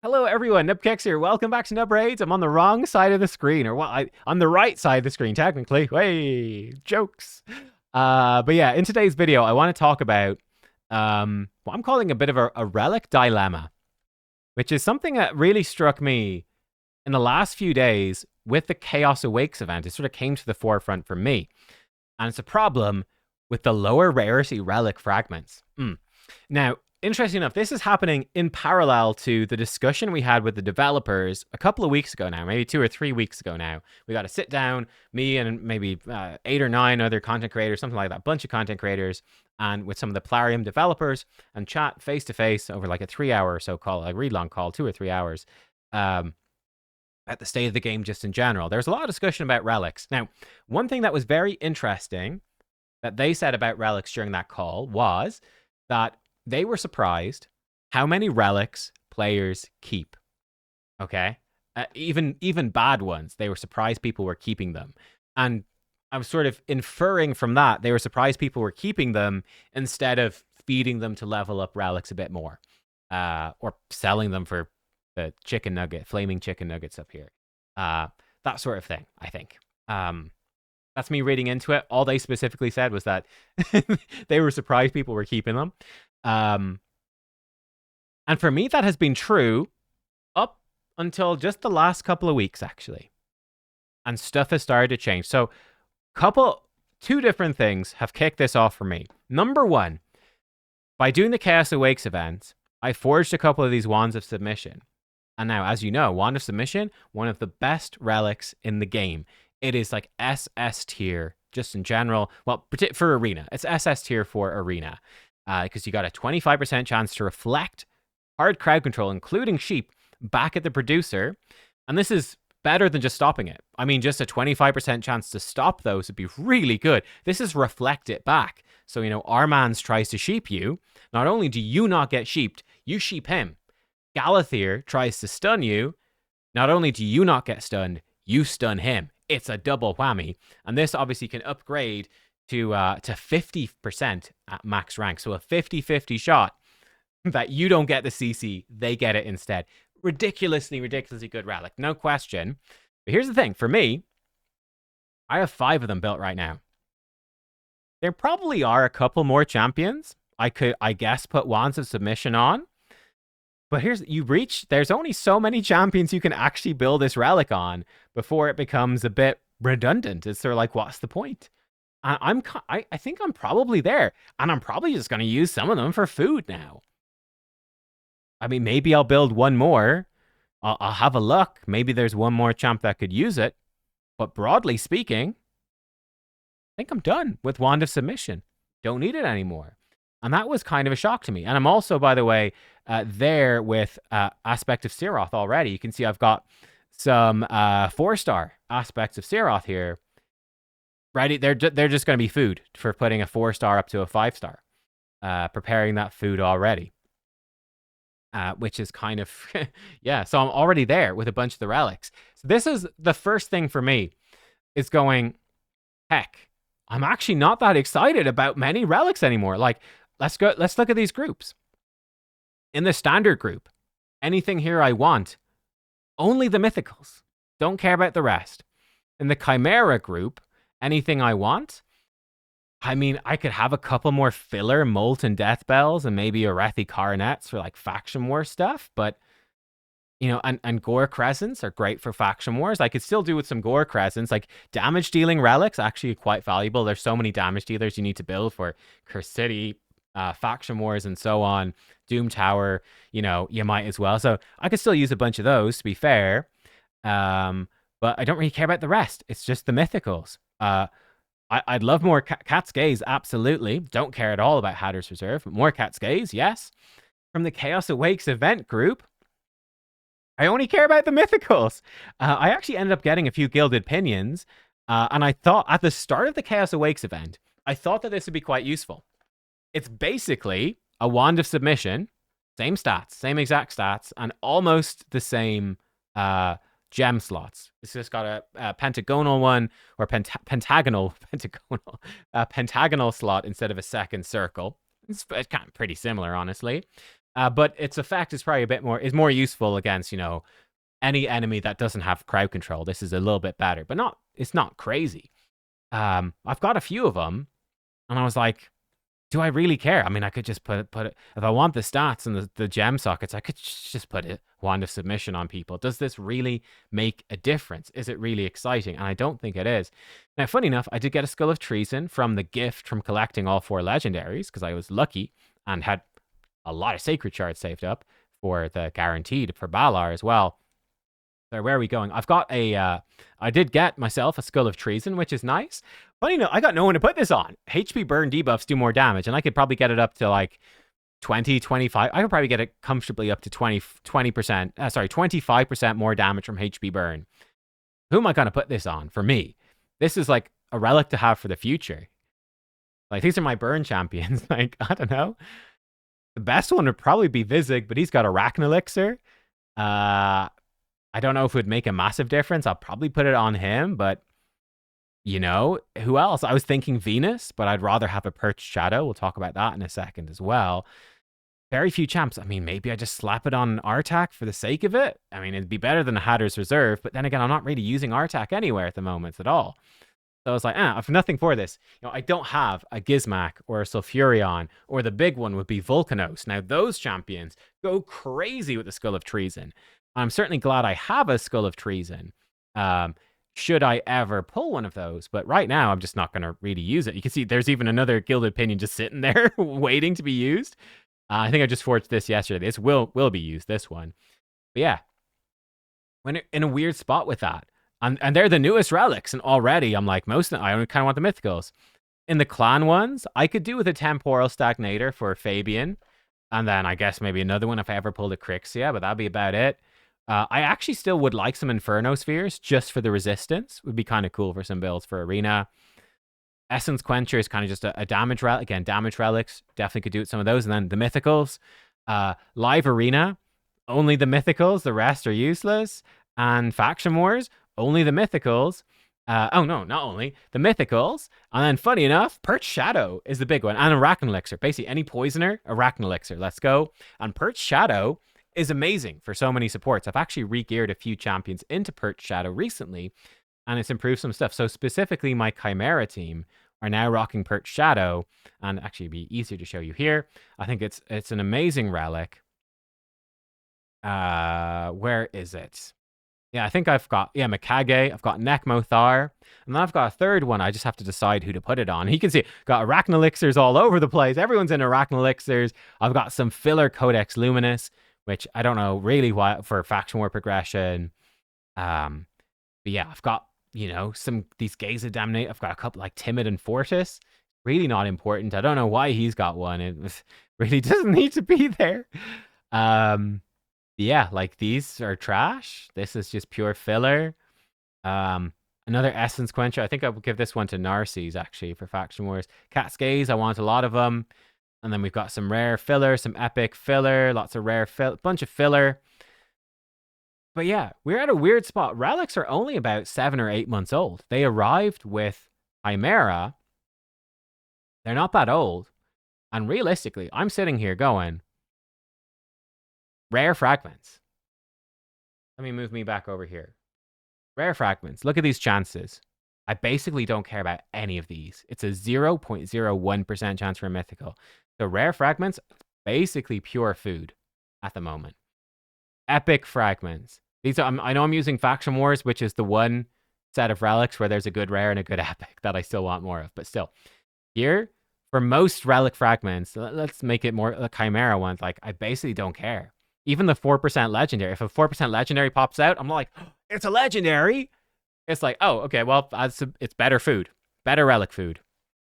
Hello everyone, nubkeks here. Welcome back to Nub Raids. I'm on the wrong side of the screen, or on the right side of the screen, technically. Hey, jokes. But yeah, in today's video, I want to talk about what I'm calling a bit of a relic dilemma, which is something that really struck me in the last few days with the Chaos Awakes event. It sort of came to the forefront for me. And it's a problem with the lower rarity relic fragments. Now, interesting enough, this is happening in parallel to the discussion we had with the developers a couple of weeks ago now, maybe 2 or 3 weeks ago now. We got to sit down, me and maybe 8 or 9 other content creators, something like that, bunch of content creators, and with some of the Plarium developers, and chat face to face over like a 3 hour or so call, a read long call, 2 or 3 hours, at the state of the game just in general. There's a lot of discussion about relics. Now, one thing that was very interesting that they said about relics during that call was that they were surprised how many relics players keep. Okay, even bad ones, they were surprised people were keeping them, and I was sort of inferring from that they were surprised people were keeping them instead of feeding them to level up relics a bit more, or selling them for the flaming chicken nuggets up here, that sort of thing. I think. That's me reading into it. All they specifically said was that they were surprised people were keeping them. And for me, that has been true up until just the last couple of weeks, actually. And stuff has started to change. So, two different things have kicked this off for me. Number one, by doing the Chaos Awakes event, I forged a couple of these Wands of Submission. And now, as you know, Wand of Submission, one of the best relics in the game. It is like SS tier, just in general. Well, for Arena. It's SS tier for Arena. Because you got a 25% chance to reflect hard crowd control, including sheep, back at the producer. And this is better than just stopping it. I mean, just a 25% chance to stop those would be really good. This is reflect it back. So, Armans tries to sheep you. Not only do you not get sheeped, you sheep him. Galathir tries to stun you. Not only do you not get stunned, you stun him. It's a double whammy. And this obviously can upgrade to 50% at max rank. So a 50-50 shot that you don't get the CC, they get it instead. Ridiculously good relic, no question. But here's the thing, for me, I have 5 of them built right now. There probably are a couple more champions I could, I guess, put Wands of Submission on. But there's only so many champions you can actually build this relic on before it becomes a bit redundant. It's sort of like, what's the point? I think I'm probably there, and I'm probably just going to use some of them for food now. I mean, maybe I'll build one more. I'll have a look. Maybe there's one more champ that could use it. But broadly speaking, I think I'm done with Wand of Submission. Don't need it anymore. And that was kind of a shock to me. And I'm also, by the way, there with Aspect of Siroth already. You can see I've got some 4-star aspects of Siroth here. Right, they're just going to be food for putting a 4-star up to a 5-star. Preparing that food already. Which is kind of, yeah, so I'm already there with a bunch of the relics. So this is the first thing for me, is going, heck, I'm actually not that excited about many relics anymore. Like, let's look at these groups. In the standard group, anything here I want, only the mythicals. Don't care about the rest. In the Chimera group, anything I want. I mean, I could have a couple more filler Molten Death Bells and maybe Arethi Coronets for like Faction War stuff, but and Gore Crescents are great for Faction Wars. I could still do with some Gore Crescents. Like damage dealing relics, actually quite valuable. There's so many damage dealers you need to build for Curse City, Faction Wars, and so on. Doom Tower, you might as well. So I could still use a bunch of those, to be fair. But I don't really care about the rest. It's just the mythicals. I'd love more Cat's Gaze, absolutely. Don't care at all about Hatter's Reserve, but more Cat's Gaze, yes. From the Chaos Awakes event group, I only care about the mythicals. I actually ended up getting a few Gilded Pinions, and I thought at the start of the Chaos Awakes event, I thought that this would be quite useful. It's basically a Wand of Submission, same stats, same exact stats, and almost the same gem slots. It's just got a pentagonal one, or pentagonal slot instead of a second circle. It's kind of pretty similar, honestly. But its effect is probably is more useful against, any enemy that doesn't have crowd control. This is a little bit better, but it's not crazy. I've got a few of them, and I was like, do I really care? I mean, I could just put it. If I want the stats and the gem sockets, I could just put it wand of submission on people. Does this really make a difference? Is it really exciting? And I don't think it is. Now, funny enough, I did get a Skull of Treason from the gift from collecting all 4 legendaries because I was lucky and had a lot of sacred shards saved up for the guaranteed for Balar as well. So where are we going? I've got I did get myself a Skull of Treason, which is nice. Funny enough, I got no one to put this on. HP burn debuffs do more damage, and I could probably get it up to like 20, 25. I could probably get it comfortably up to 25% more damage from HP burn. Who am I going to put this on? For me, this is like a relic to have for the future. Like, these are my burn champions. Like, I don't know. The best one would probably be Vizig, but he's got Arachne Elixir. I don't know if it would make a massive difference. I'll probably put it on him, but who else? I was thinking Venus, but I'd rather have a Perched Shadow. We'll talk about that in a second as well. Very few champs. I mean, maybe I just slap it on Artak for the sake of it. I mean, it'd be better than a Hatter's Reserve, but then again, I'm not really using Artak anywhere at the moment at all. So I was like, I've nothing for this. I don't have a Gizmak or a Sulfurion, or the big one would be Volcanos. Now, those champions go crazy with the Skull of Treason. I'm certainly glad I have a Skull of Treason. Should I ever pull one of those? But right now, I'm just not going to really use it. You can see there's even another Gilded Pinion just sitting there waiting to be used. I think I just forged this yesterday. This will be used, this one. But yeah, when in a weird spot with that. And they're the newest relics, and already I'm like, most of them, I only kind of want the mythicals. In the clan ones, I could do with a temporal stagnator for Fabian, and then I guess maybe another one if I ever pulled a Crixia, but that'd be about it. I actually still would like some Inferno Spheres just for the resistance. Would be kind of cool for some builds for Arena. Essence Quencher is kind of just a damage relic. Again, damage relics. Definitely could do with some of those. And then the mythicals. Live Arena. Only the mythicals. The rest are useless. And Faction Wars. Only the mythicals. Oh, no, not only. The mythicals. And then, funny enough, Perched Shadow is the big one. And Arachne Elixir. Basically, any poisoner, Arachne Elixir. Let's go. And Perched Shadow is amazing for so many supports. I've actually re-geared a few champions into Perched Shadow recently, and it's improved some stuff. So specifically, my Chimera team are now rocking Perched Shadow, and actually it'd be easier to show you here. I think it's an amazing relic. Where is it? Yeah, I think I've got, Mikage, I've got Nekmothar, and then I've got a third one. I just have to decide who to put it on. You can see, got Arachne Elixirs all over the place. Everyone's in Arachne Elixirs. I've got some filler Codex Luminous, which I don't know really why for Faction War progression. But yeah, I've got, these Gaze of Damnate. I've got a couple like Timid and Fortis. Really not important. I don't know why he's got one. It really doesn't need to be there. Yeah, like these are trash. This is just pure filler. Another Essence Quencher. I think I would give this one to Narses actually for Faction Wars. Cat's Gaze. I want a lot of them. And then we've got some rare filler, some epic filler, lots of rare bunch of filler. But yeah, we're at a weird spot. Relics are only about 7 or 8 months old. They arrived with Chimera. They're not that old. And realistically, I'm sitting here going, rare fragments. Let me move me back over here. Rare fragments. Look at these chances. I basically don't care about any of these. It's a 0.01% chance for a mythical. The rare fragments, basically pure food at the moment. Epic fragments. These are, I know I'm using Faction Wars, which is the one set of relics where there's a good rare and a good epic that I still want more of. But still, here, for most relic fragments, let's make it more the Chimera ones. Like, I basically don't care. Even the 4% legendary. If a 4% legendary pops out, I'm like, oh, it's a legendary. It's like, oh, okay, well, it's better food. Better relic food.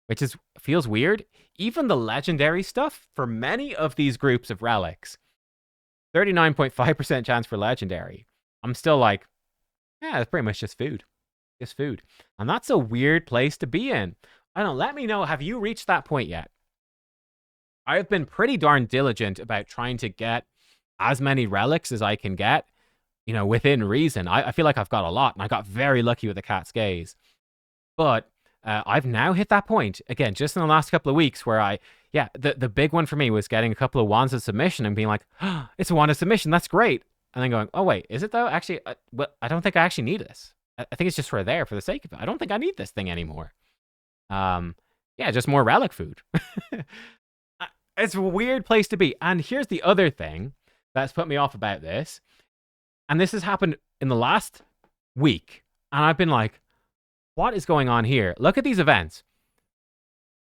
Which feels weird. Even the legendary stuff, for many of these groups of relics, 39.5% chance for legendary. I'm still like, yeah, it's pretty much just food. Just food. And that's a weird place to be in. I don't know, let me know, have you reached that point yet? I have been pretty darn diligent about trying to get as many relics as I can get, within reason. I feel like I've got a lot, and I got very lucky with the Cat's Gaze. But I've now hit that point, again, just in the last couple of weeks, where yeah, the big one for me was getting a couple of wands of submission and being like, oh, it's a wand of submission, that's great. And then going, oh wait, is it though? Actually, I don't think I actually need this. I think it's just for there for the sake of it. I don't think I need this thing anymore. Yeah, just more relic food. It's a weird place to be. And here's the other thing that's put me off about this. And this has happened in the last week. And I've been like, what is going on here? Look at these events.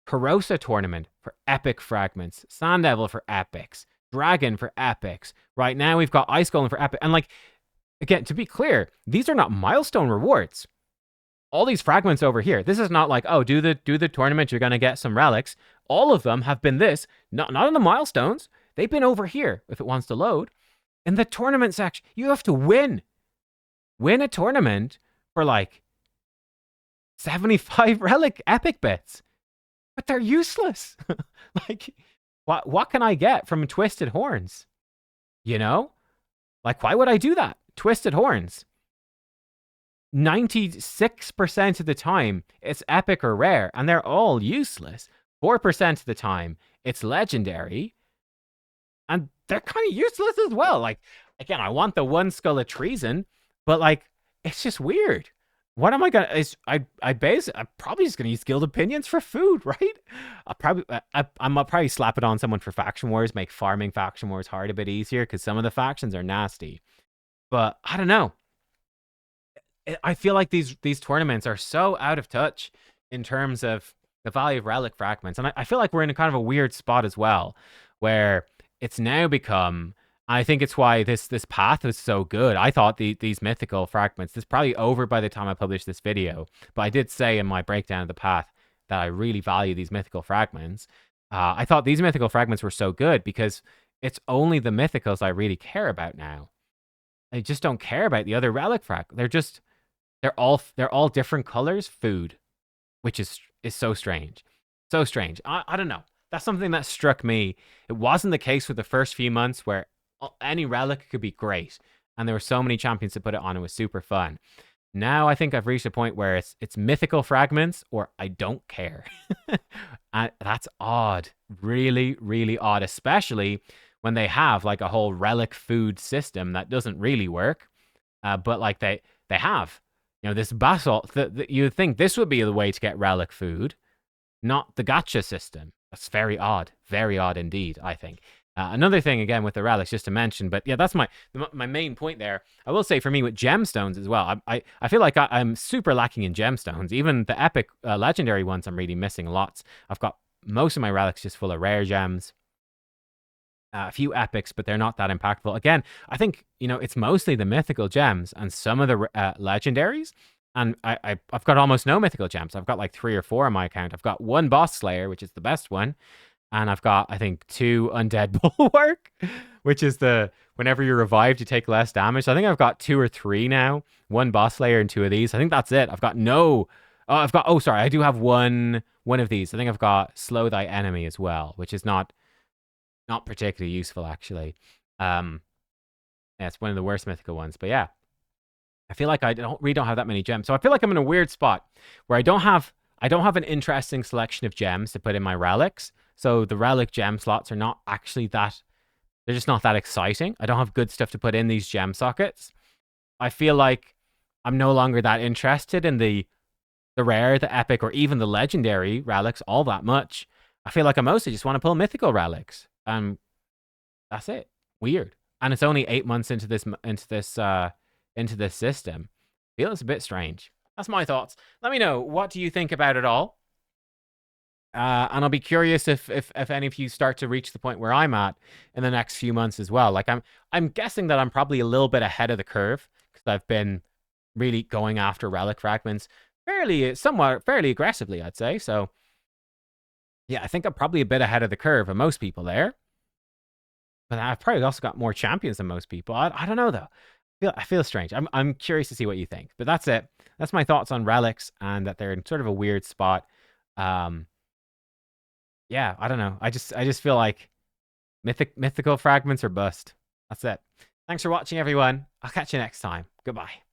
Corrosa tournament for epic fragments. Sand Devil for epics. Dragon for epics. Right now we've got Ice Golem for epic. And like, again, to be clear, these are not milestone rewards. All these fragments over here, this is not like, oh, do the tournament, you're going to get some relics. All of them have been this, not in the milestones. They've been over here, if it wants to load. In the tournament section, you have to win. Win a tournament for like 75 relic epic bits. But they're useless. Like, what can I get from Twisted Horns? You know? Like, why would I do that? Twisted Horns. 96% of the time, it's epic or rare, and they're all useless. 4% of the time, it's legendary, and they're kind of useless as well. Like, again, I want the one skull of treason, but like, it's just weird. What am I gonna? I'm probably just gonna use guild opinions for food, right? I'm probably slap it on someone for faction wars, make farming faction wars hard a bit easier because some of the factions are nasty. But I don't know. I feel like these tournaments are so out of touch in terms of the value of relic fragments, and I feel like we're in a kind of a weird spot as well, where it's now become. I think it's why this path is so good. I thought these mythical fragments, this is probably over by the time I publish this video, but I did say in my breakdown of the path that I really value these mythical fragments. I thought these mythical fragments were so good because it's only the mythicals I really care about now. I just don't care about the other relic fragments. They're all different colors food, which is so strange. So strange. I don't know. That's something that struck me. It wasn't the case for the first few months where any relic could be great, and there were so many champions to put it on. It was super fun. Now I think I've reached a point where it's mythical fragments or I don't care. And that's odd. Really, really odd, especially when they have like a whole relic food system that doesn't really work. But like they have, you know, this basalt. You'd think this would be the way to get relic food, not the gacha system. That's very odd indeed, I think. Another thing, again, with the relics, just to mention, but yeah, that's my main point there. I will say for me with gemstones as well, I feel like I'm super lacking in gemstones. Even the epic legendary ones, I'm really missing lots. I've got most of my relics just full of rare gems. A few epics, but they're not that impactful. Again, I think, you know, it's mostly the mythical gems and some of the legendaries. And I've got almost no mythical gems. I've got like 3 or 4 on my account. I've got 1 boss slayer, which is the best one. And I've got, I think, 2 undead bulwark, which is the, whenever you're revived, you take less damage. So I think I've got 2 or 3 now. 1 boss slayer and 2 of these. I think that's it. I've got no, sorry, I do have one of these. I think I've got slow thy enemy as well, which is not particularly useful, actually. Yeah, it's one of the worst mythical ones. But yeah, I feel like I really don't have that many gems. So I feel like I'm in a weird spot where I don't have an interesting selection of gems to put in my relics. So the relic gem slots are not actually that, they're just not that exciting. I don't have good stuff to put in these gem sockets. I feel like I'm no longer that interested in the rare, the epic, or even the legendary relics all that much. I feel like I mostly just want to pull mythical relics. That's it. Weird. And it's only 8 months into this system. I feel it's a bit strange. That's my thoughts. Let me know, what do you think about it all? And I'll be curious if any of you start to reach the point where I'm at in the next few months as well. Like I'm guessing that I'm probably a little bit ahead of the curve because I've been really going after relic fragments fairly aggressively, I'd say. So yeah, I think I'm probably a bit ahead of the curve of most people there. But I've probably also got more champions than most people. I don't know though. I feel strange. I'm curious to see what you think. But that's it. That's my thoughts on relics and that they're in sort of a weird spot. Yeah, I don't know. I just feel like mythical fragments are bust. That's it. Thanks for watching, everyone. I'll catch you next time. Goodbye.